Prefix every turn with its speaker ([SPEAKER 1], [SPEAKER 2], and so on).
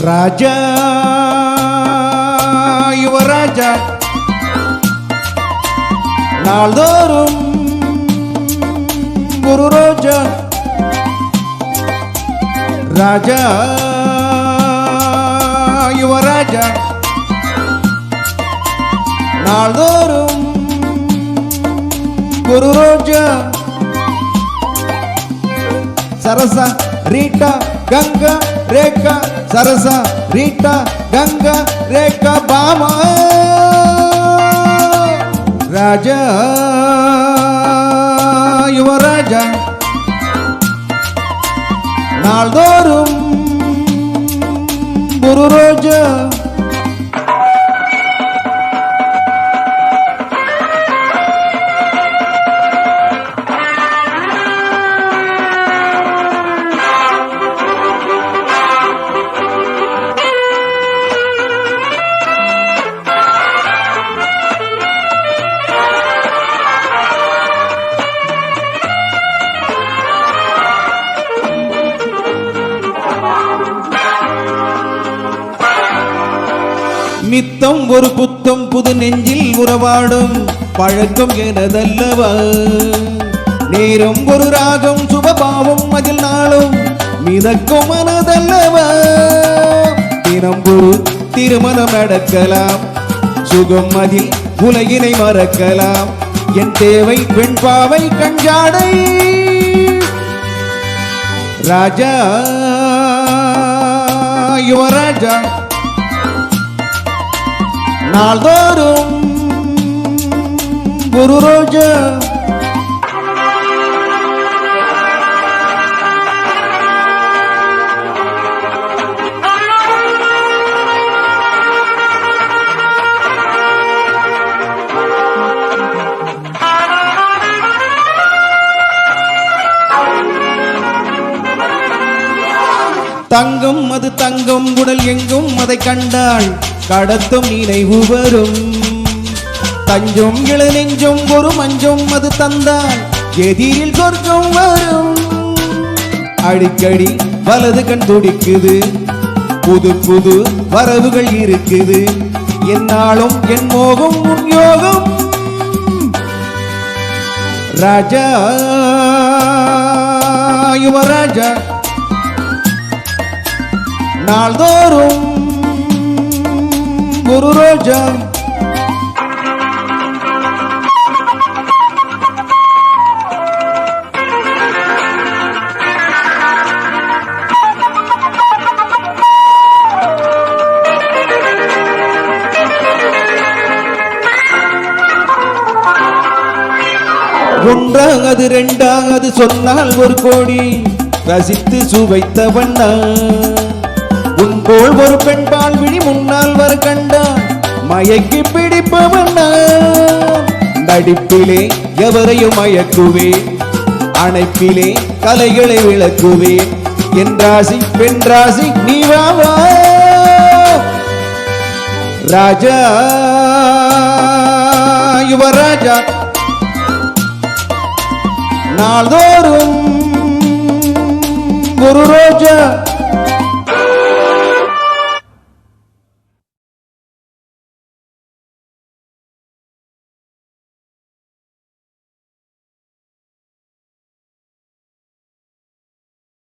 [SPEAKER 1] ராஜா யுவராஜா நாள்தோறும் குரு ரோஜா ராஜா யுவராஜா நாள்தோறும் குரு ரோஜா Sarasa Rita Ganga Rekha Sarasa Rita Ganga Rekha Bama ராஜா யுவராஜா நாள்தோறும் குரு ரோஜா நித்தம் ஒரு புத்தம் புது நெஞ்சில் உறவாடும் பழக்கம் எனதல்லவா நேரம் ஒரு ராகம் சுபபாவம் அதில் நாளும் மிதக்கும் மனதல்லவா தினம் ஒரு திருமணம் நடக்கலாம் சுகம் அதில் உலகினை மறக்கலாம் என் தேவை பெண் பாவை கஞ்சாடை ராஜா யுவராஜா நாள்தோறும் குரு ரோஜா தங்கம் அது தங்கம் உடல் எங்கும் அதை கண்டாள் கடத்தும் நினைவு வரும் தஞ்சம் இள நெஞ்சம் ஒரு மஞ்சம் அது தந்தால் எதிரில் சொர்க்கம் வரும் அடிக்கடி வலது கண் துடிக்குது புது புது வரவுகள் இருக்குது என்னாலும் என் மோகம் உன் யோகம் ராஜா யுவராஜா நாள்தோறும் குரு ரோஜா ஒன்றாவது ரெண்டாவது சொன்னால் ஒரு கோடி ரசித்து சுவைத்தவண்ணா உன் போல் ஒரு பெண்பால் விழி முன்னால் வர கண்டான் மயக்கி பிடிப்பவண்ணா நடிப்பிலே எவரையும் மயக்குவே அணைப்பிலே கலைகளை விளக்குவே என் ராசி பெண் ராசி நீ வாவா ராஜா யுவராஜா நாள்தோறும் குரு ரோஜா